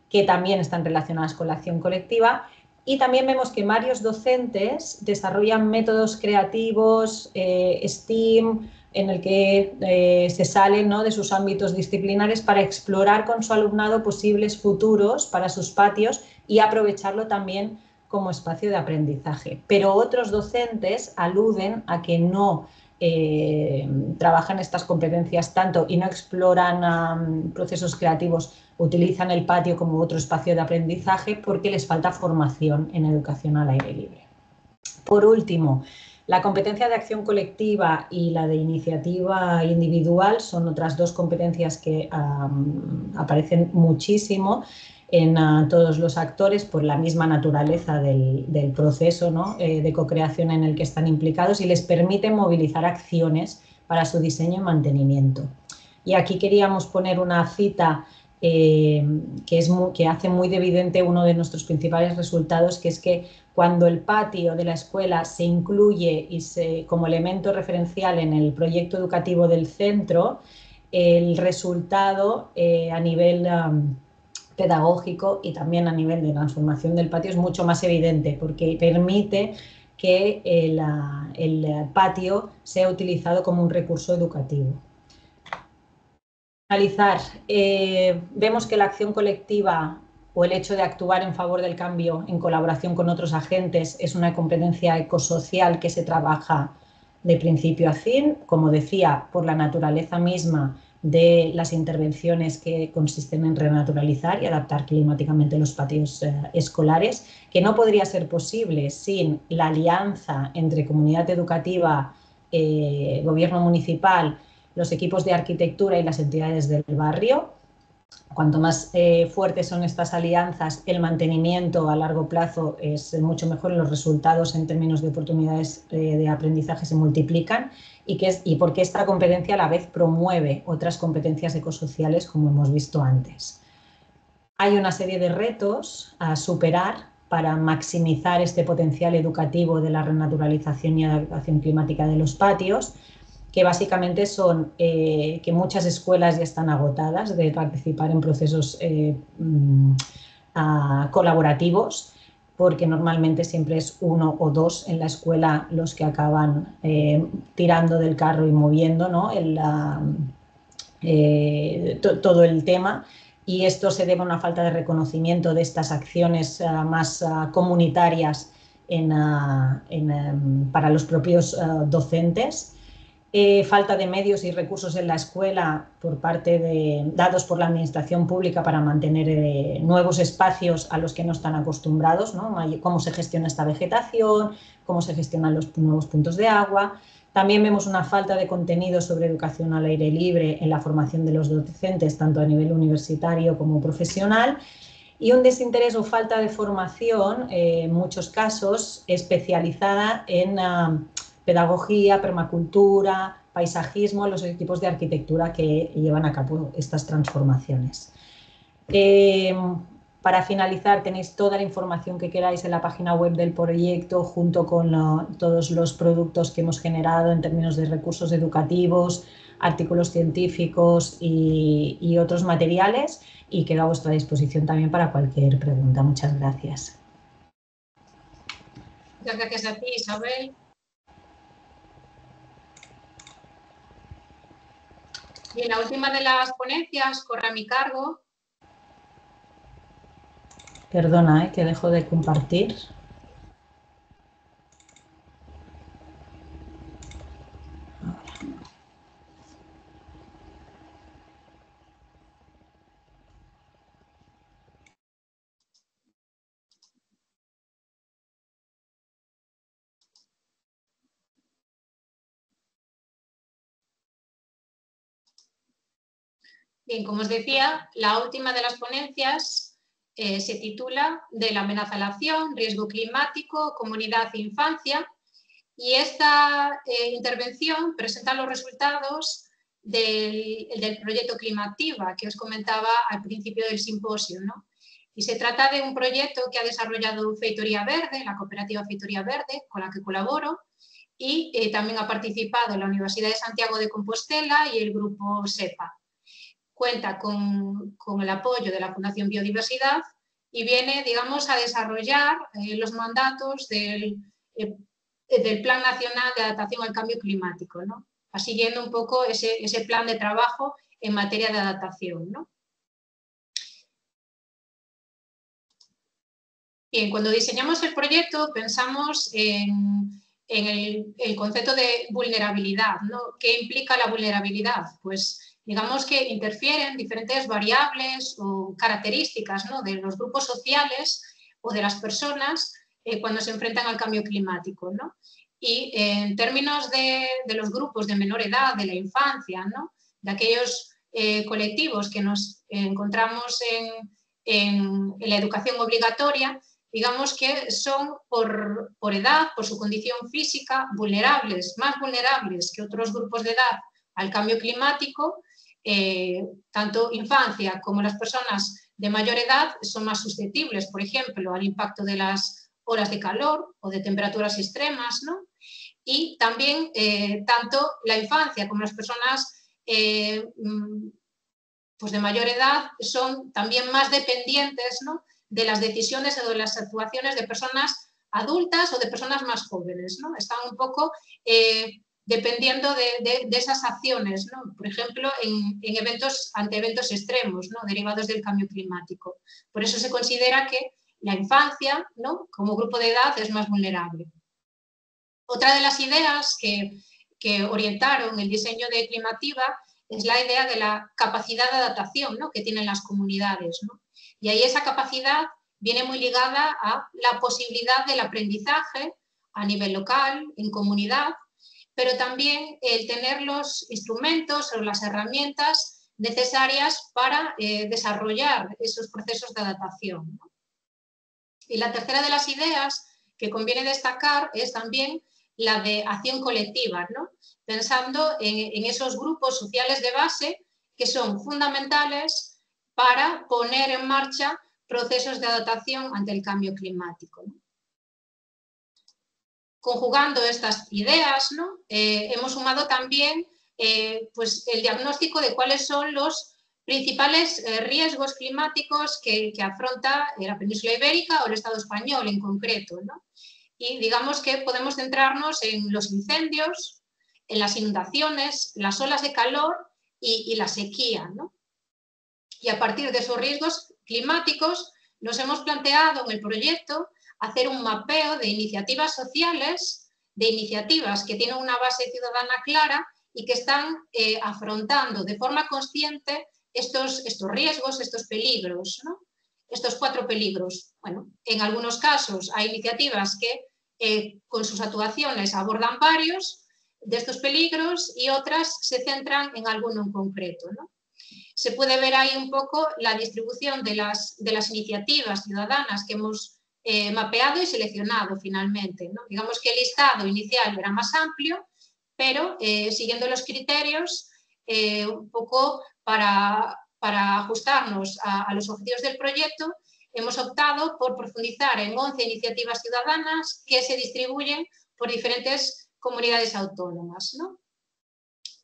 que también están relacionadas con la acción colectiva. Y también vemos que varios docentes desarrollan métodos creativos, STEAM, en el que se salen, ¿no?, de sus ámbitos disciplinares para explorar con su alumnado posibles futuros para sus patios y aprovecharlo también como espacio de aprendizaje. Pero otros docentes aluden a que no trabajan estas competencias tanto y no exploran procesos creativos, utilizan el patio como otro espacio de aprendizaje porque les falta formación en educación al aire libre. Por último, la competencia de acción colectiva y la de iniciativa individual son otras dos competencias que aparecen muchísimo en todos los actores por la misma naturaleza del proceso, ¿no?, de co-creación en el que están implicados, y les permiten movilizar acciones para su diseño y mantenimiento. Y aquí queríamos poner una cita que hace muy evidente uno de nuestros principales resultados, que es que cuando el patio de la escuela se incluye como elemento referencial en el proyecto educativo del centro, el resultado a nivel pedagógico y también a nivel de transformación del patio es mucho más evidente, porque permite que el patio sea utilizado como un recurso educativo. Para finalizar, vemos que la acción colectiva o el hecho de actuar en favor del cambio en colaboración con otros agentes es una competencia ecosocial que se trabaja de principio a fin, como decía, por la naturaleza misma de las intervenciones que consisten en renaturalizar y adaptar climáticamente los patios escolares, que no podría ser posible sin la alianza entre comunidad educativa, gobierno municipal, los equipos de arquitectura y las entidades del barrio. Cuanto más fuertes son estas alianzas, el mantenimiento a largo plazo es mucho mejor, los resultados en términos de oportunidades de aprendizaje se multiplican, y porque esta competencia a la vez promueve otras competencias ecosociales, como hemos visto antes. Hay una serie de retos a superar para maximizar este potencial educativo de la renaturalización y adaptación climática de los patios, que básicamente son que muchas escuelas ya están agotadas de participar en procesos colaborativos, porque normalmente siempre es uno o dos en la escuela los que acaban tirando del carro y moviendo, ¿no?, todo el tema, y esto se debe a una falta de reconocimiento de estas acciones más comunitarias para los propios docentes. Falta de medios y recursos en la escuela dados por la administración pública para mantener nuevos espacios a los que no están acostumbrados, ¿no?, cómo se gestiona esta vegetación, cómo se gestionan los nuevos puntos de agua. También vemos una falta de contenido sobre educación al aire libre en la formación de los docentes, tanto a nivel universitario como profesional, y un desinterés o falta de formación, en muchos casos, especializada en pedagogía, permacultura, paisajismo, los equipos de arquitectura que llevan a cabo estas transformaciones. Para finalizar, tenéis toda la información que queráis en la página web del proyecto, junto con todos los productos que hemos generado en términos de recursos educativos, artículos científicos y otros materiales, y quedo a vuestra disposición también para cualquier pregunta. Muchas gracias. Muchas gracias a ti, Isabel. Bien, la última de las ponencias corre a mi cargo. Perdona, que dejo de compartir. Bien, como os decía, la última de las ponencias se titula De la amenaza a la acción, riesgo climático, comunidad e infancia, Y esta intervención presenta los resultados del proyecto Climativa, que os comentaba al principio del simposio, ¿no? Y se trata de un proyecto que ha desarrollado Feitoría Verde, la cooperativa Feitoría Verde, con la que colaboro, y también ha participado la Universidad de Santiago de Compostela y el grupo SEPA. Cuenta con el apoyo de la Fundación Biodiversidad y viene, digamos, a desarrollar los mandatos del Plan Nacional de Adaptación al Cambio Climático, ¿no? Siguiendo un poco ese plan de trabajo en materia de adaptación, ¿no? Bien, cuando diseñamos el proyecto pensamos en el concepto de vulnerabilidad, ¿no? ¿Qué implica la vulnerabilidad? Pues digamos que interfieren diferentes variables o características, ¿no?, de los grupos sociales o de las personas cuando se enfrentan al cambio climático, ¿no? Y en términos de los grupos de menor edad, de la infancia, ¿no?, de aquellos colectivos que nos encontramos en la educación obligatoria, digamos que son por edad, por su condición física, vulnerables, más vulnerables que otros grupos de edad al cambio climático. Tanto infancia como las personas de mayor edad son más susceptibles, por ejemplo, al impacto de las olas de calor o de temperaturas extremas, ¿no? Y también tanto la infancia como las personas pues de mayor edad son también más dependientes, ¿no?, de las decisiones o de las actuaciones de personas adultas o de personas más jóvenes, ¿no? Están un poco dependiendo de esas acciones, ¿no? Por ejemplo, ante eventos extremos, ¿no?, derivados del cambio climático. Por eso se considera que la infancia, ¿no?, como grupo de edad es más vulnerable. Otra de las ideas que orientaron el diseño de Climativa es la idea de la capacidad de adaptación, ¿no?, que tienen las comunidades, ¿no? Y ahí esa capacidad viene muy ligada a la posibilidad del aprendizaje a nivel local, en comunidad, pero también el tener los instrumentos o las herramientas necesarias para desarrollar esos procesos de adaptación, ¿no? Y la tercera de las ideas que conviene destacar es también la de acción colectiva, ¿no?, pensando en esos grupos sociales de base que son fundamentales para poner en marcha procesos de adaptación ante el cambio climático, ¿no? Conjugando estas ideas, ¿no?, hemos sumado también pues el diagnóstico de cuáles son los principales riesgos climáticos que afronta la península ibérica o el Estado español en concreto, ¿no? Y digamos que podemos centrarnos en los incendios, en las inundaciones, las olas de calor y la sequía, ¿no? Y a partir de esos riesgos climáticos nos hemos planteado en el proyecto hacer un mapeo de iniciativas sociales, de iniciativas que tienen una base ciudadana clara y que están afrontando de forma consciente estos riesgos, estos peligros, ¿no? Estos 4 peligros. Bueno, en algunos casos hay iniciativas que con sus actuaciones abordan varios de estos peligros y otras se centran en alguno en concreto, ¿no? Se puede ver ahí un poco la distribución de las iniciativas ciudadanas que hemos mapeado y seleccionado finalmente, ¿no? Digamos que el listado inicial era más amplio, pero siguiendo los criterios un poco para ajustarnos a los objetivos del proyecto, hemos optado por profundizar en 11 iniciativas ciudadanas que se distribuyen por diferentes comunidades autónomas, ¿no?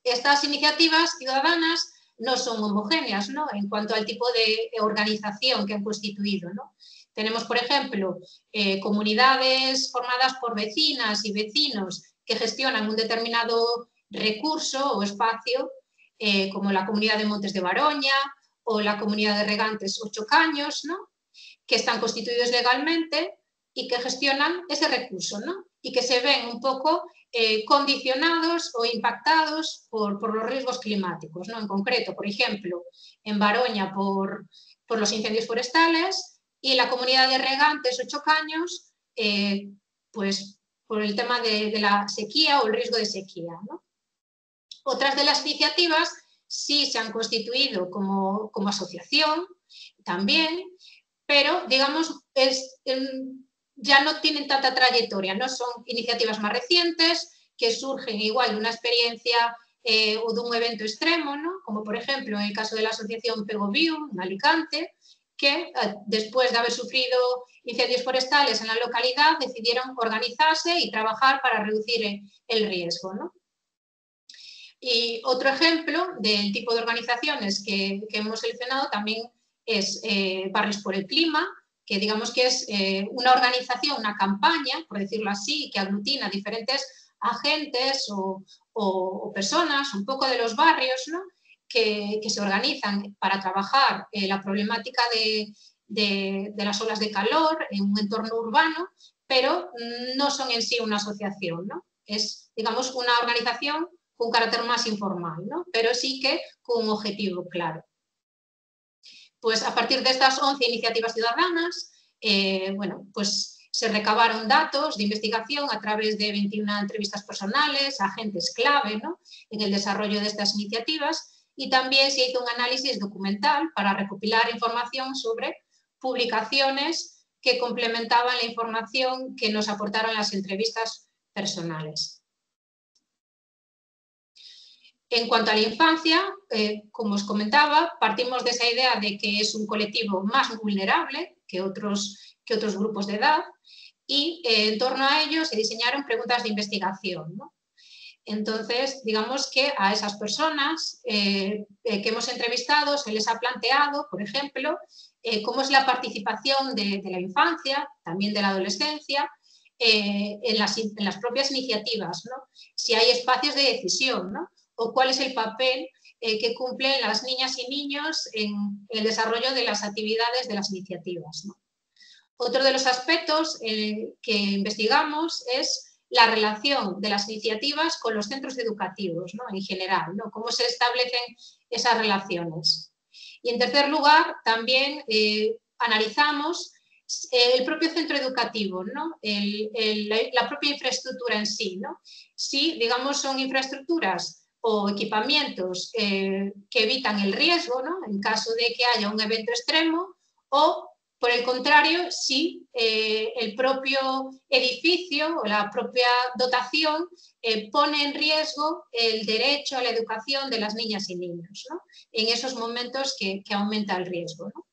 Estas iniciativas ciudadanas no son homogéneas, ¿no?, en cuanto al tipo de organización que han constituido, ¿no? Tenemos, por ejemplo, comunidades formadas por vecinas y vecinos que gestionan un determinado recurso o espacio, como la comunidad de Montes de Baroña o la comunidad de regantes Ocho Caños, ¿no?, que están constituidos legalmente y que gestionan ese recurso, ¿no?, y que se ven un poco condicionados o impactados por los riesgos climáticos, ¿no? En concreto, por ejemplo, en Baroña por los incendios forestales y la comunidad de regantes Ocho Caños pues por el tema de la sequía o el riesgo de sequía, ¿no? Otras de las iniciativas sí se han constituido como asociación también, pero digamos ya no tienen tanta trayectoria, ¿no? Son iniciativas más recientes que surgen igual de una experiencia o de un evento extremo, ¿no? Como por ejemplo en el caso de la asociación Pegoviu en Alicante, que después de haber sufrido incendios forestales en la localidad decidieron organizarse y trabajar para reducir el riesgo, ¿no? Y otro ejemplo del tipo de organizaciones que hemos seleccionado también es Barrios por el Clima, que digamos que es una organización, una campaña, por decirlo así, que aglutina diferentes agentes o personas, un poco de los barrios, ¿no? que se organizan para trabajar la problemática de las olas de calor en un entorno urbano, pero no son en sí una asociación, ¿no? Es, digamos, una organización con un carácter más informal, ¿no? Pero sí que con un objetivo claro. Pues a partir de estas 11 iniciativas ciudadanas, bueno, pues se recabaron datos de investigación a través de 21 entrevistas personales, agentes clave, ¿no? En el desarrollo de estas iniciativas, y también se hizo un análisis documental para recopilar información sobre publicaciones que complementaban la información que nos aportaron las entrevistas personales. En cuanto a la infancia, como os comentaba, partimos de esa idea de que es un colectivo más vulnerable que otros grupos de edad y en torno a ello se diseñaron preguntas de investigación, ¿no? Entonces, digamos que a esas personas que hemos entrevistado se les ha planteado, por ejemplo, cómo es la participación de la infancia, también de la adolescencia, en las propias iniciativas, ¿no? Si hay espacios de decisión, ¿no? O cuál es el papel que cumplen las niñas y niños en el desarrollo de las actividades de las iniciativas, ¿no? Otro de los aspectos que investigamos es la relación de las iniciativas con los centros educativos, ¿no? En general, ¿no? Cómo se establecen esas relaciones. Y en tercer lugar, también analizamos el propio centro educativo, ¿no? La propia infraestructura en sí, ¿no? Si, digamos, son infraestructuras o equipamientos que evitan el riesgo, ¿no? En caso de que haya un evento extremo, o por el contrario, si el propio edificio o la propia dotación pone en riesgo el derecho a la educación de las niñas y niños, ¿no? En esos momentos que aumenta el riesgo, ¿no?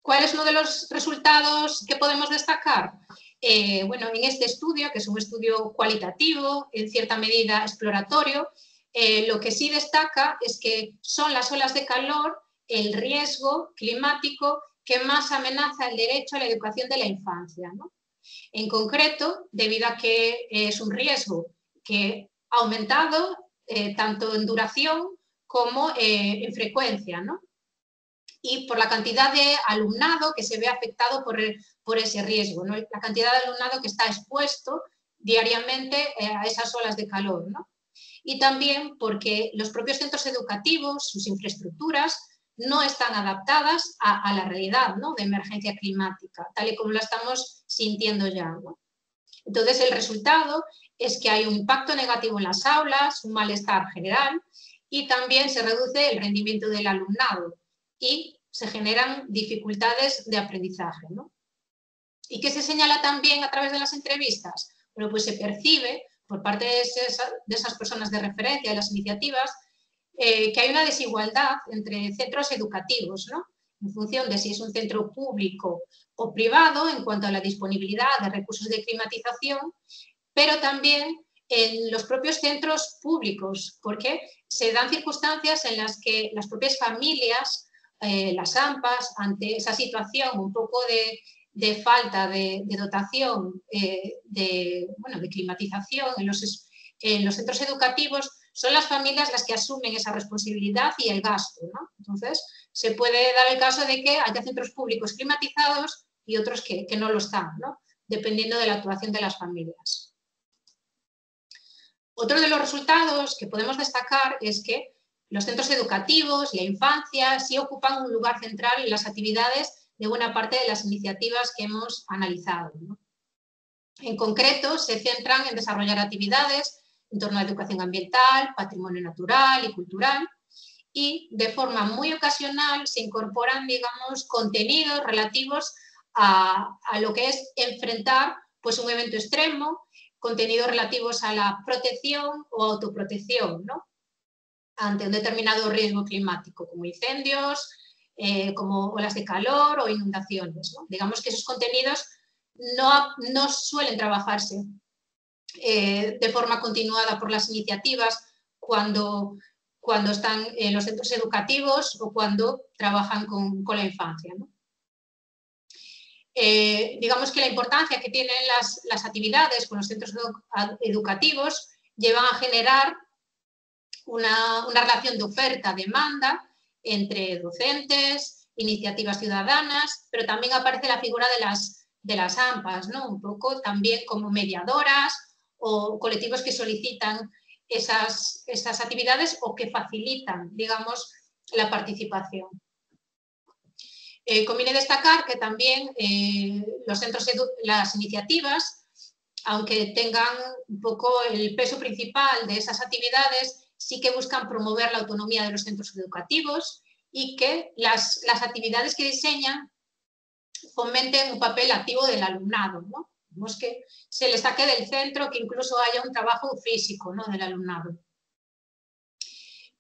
¿Cuál es uno de los resultados que podemos destacar? Bueno, en este estudio, que es un estudio cualitativo, en cierta medida exploratorio, lo que sí destaca es que son las olas de calor el riesgo climático que más amenaza el derecho a la educación de la infancia, ¿no? En concreto, debido a que es un riesgo que ha aumentado tanto en duración como en frecuencia, ¿no? Y por la cantidad de alumnado que se ve afectado por ese riesgo, ¿no? La cantidad de alumnado que está expuesto diariamente a esas olas de calor, ¿no? Y también porque los propios centros educativos, sus infraestructuras, no están adaptadas a la realidad, ¿no? De emergencia climática, tal y como la estamos sintiendo ya, ¿no? Entonces, el resultado es que hay un impacto negativo en las aulas, un malestar general y también se reduce el rendimiento del alumnado y se generan dificultades de aprendizaje, ¿no? ¿Y qué se señala también a través de las entrevistas? Bueno, pues se percibe por parte de esas personas de referencia, de las iniciativas, que hay una desigualdad entre centros educativos, ¿no? En función de si es un centro público o privado en cuanto a la disponibilidad de recursos de climatización, pero también en los propios centros públicos, porque se dan circunstancias en las que las propias familias, las AMPAs, ante esa situación un poco de falta de dotación, de climatización en los centros educativos, son las familias las que asumen esa responsabilidad y el gasto, ¿no? Entonces, se puede dar el caso de que haya centros públicos climatizados y otros que no lo están, ¿no? Dependiendo de la actuación de las familias. Otro de los resultados que podemos destacar es que los centros educativos, la infancia, sí ocupan un lugar central en las actividades de buena parte de las iniciativas que hemos analizado, ¿no? En concreto, se centran en desarrollar actividades en torno a educación ambiental, patrimonio natural y cultural, y de forma muy ocasional se incorporan, digamos, contenidos relativos a lo que es enfrentar pues, un evento extremo, contenidos relativos a la protección o autoprotección, ¿no? Ante un determinado riesgo climático, como incendios, como olas de calor o inundaciones, ¿no? Digamos que esos contenidos no suelen trabajarse de forma continuada por las iniciativas cuando están en los centros educativos o cuando trabajan con la infancia, ¿no? Digamos que la importancia que tienen las actividades con los centros educativos llevan a generar una relación de oferta-demanda entre docentes, iniciativas ciudadanas, pero también aparece la figura de las AMPAs, ¿no? Un poco también como mediadoras o colectivos que solicitan esas actividades o que facilitan, digamos, la participación. Conviene destacar que también las iniciativas, aunque tengan un poco el peso principal de esas actividades, sí que buscan promover la autonomía de los centros educativos y que las actividades que diseñan fomenten un papel activo del alumnado, ¿no? Vemos que se les saque del centro, que incluso haya un trabajo físico, ¿no? Del alumnado.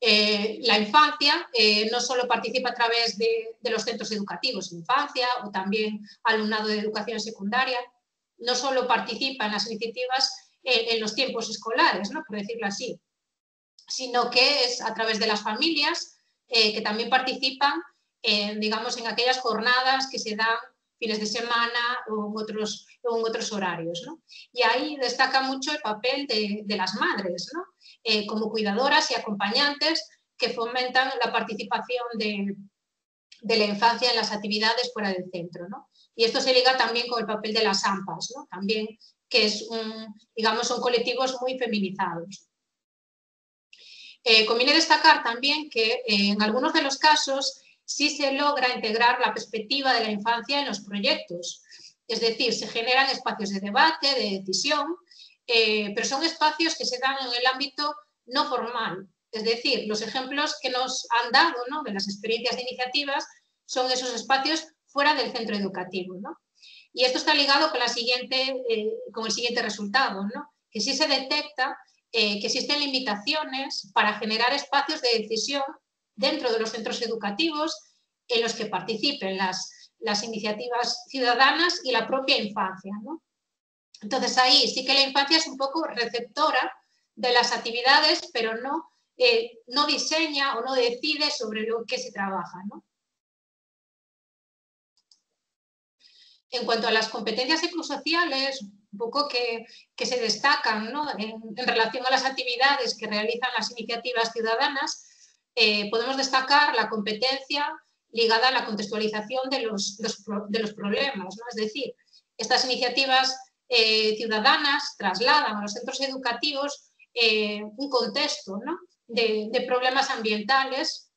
La infancia no solo participa a través de los centros educativos, infancia o también alumnado de educación secundaria, no solo participa en las iniciativas en los tiempos escolares, ¿no? Por decirlo así, sino que es a través de las familias que también participan, digamos, en aquellas jornadas que se dan fines de semana o en otros horarios, ¿no? Y ahí destaca mucho el papel de las madres, ¿no? Como cuidadoras y acompañantes que fomentan la participación de la infancia en las actividades fuera del centro, ¿no? Y esto se liga también con el papel de las AMPAs, ¿no? También, que digamos, son colectivos muy feminizados. Conviene destacar también que en algunos de los casos sí se logra integrar la perspectiva de la infancia en los proyectos. Es decir, se generan espacios de debate, de decisión, pero son espacios que se dan en el ámbito no formal. Es decir, los ejemplos que nos han dado, ¿no? De las experiencias de iniciativas son esos espacios fuera del centro educativo, ¿no? Y esto está ligado con el siguiente resultado, ¿no? Que sí se detecta que existen limitaciones para generar espacios de decisión dentro de los centros educativos en los que participen las iniciativas ciudadanas y la propia infancia, ¿no? Entonces ahí sí que la infancia es un poco receptora de las actividades, pero no diseña o no decide sobre lo que se trabaja, ¿no? En cuanto a las competencias ecosociales, un poco que se destacan, ¿no? en relación a las actividades que realizan las iniciativas ciudadanas, podemos destacar la competencia ligada a la contextualización de los problemas, ¿no? Es decir, estas iniciativas ciudadanas trasladan a los centros educativos un contexto, ¿no? de problemas ambientales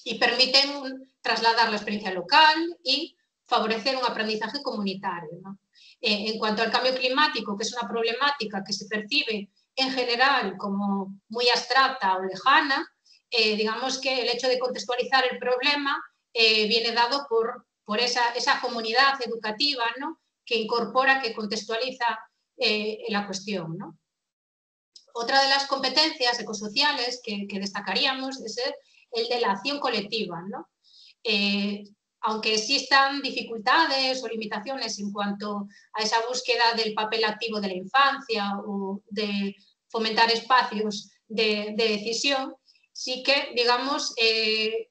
y permiten trasladar la experiencia local y favorecer un aprendizaje comunitario, ¿no? En cuanto al cambio climático, que es una problemática que se percibe en general como muy abstracta o lejana, digamos que el hecho de contextualizar el problema viene dado por esa comunidad educativa, ¿no? Que incorpora, que contextualiza la cuestión, ¿no? Otra de las competencias ecosociales que destacaríamos es el de la acción colectiva, ¿no? Aunque existan dificultades o limitaciones en cuanto a esa búsqueda del papel activo de la infancia o de fomentar espacios de decisión, sí que, digamos,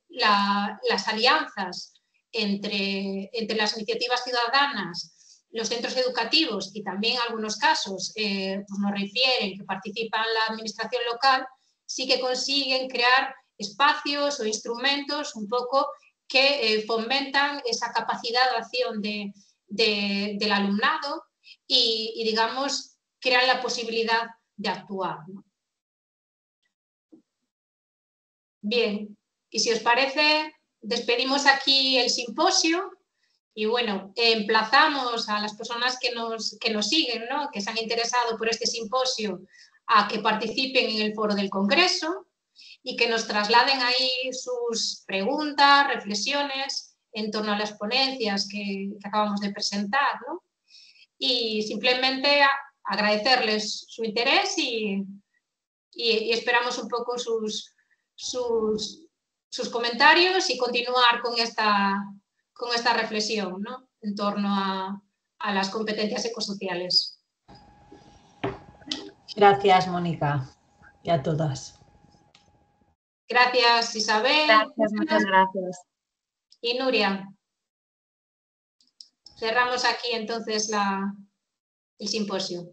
las alianzas entre las iniciativas ciudadanas, los centros educativos y también en algunos casos pues nos refieren que participan la administración local, sí que consiguen crear espacios o instrumentos un poco que fomentan esa capacidad de acción del alumnado y, digamos, crean la posibilidad de actuar, ¿no? Bien, y si os parece, despedimos aquí el simposio y, bueno, emplazamos a las personas que nos siguen, ¿no? Que se han interesado por este simposio a que participen en el foro del Congreso y que nos trasladen ahí sus preguntas, reflexiones en torno a las ponencias que acabamos de presentar, ¿no? Y simplemente agradecerles su interés y esperamos un poco sus comentarios y continuar con esta reflexión, ¿no? En torno a las competencias ecosociales. Gracias, Mónica, y a todas. Gracias, Isabel. Gracias, muchas gracias. Y Nuria. Cerramos aquí entonces el simposio.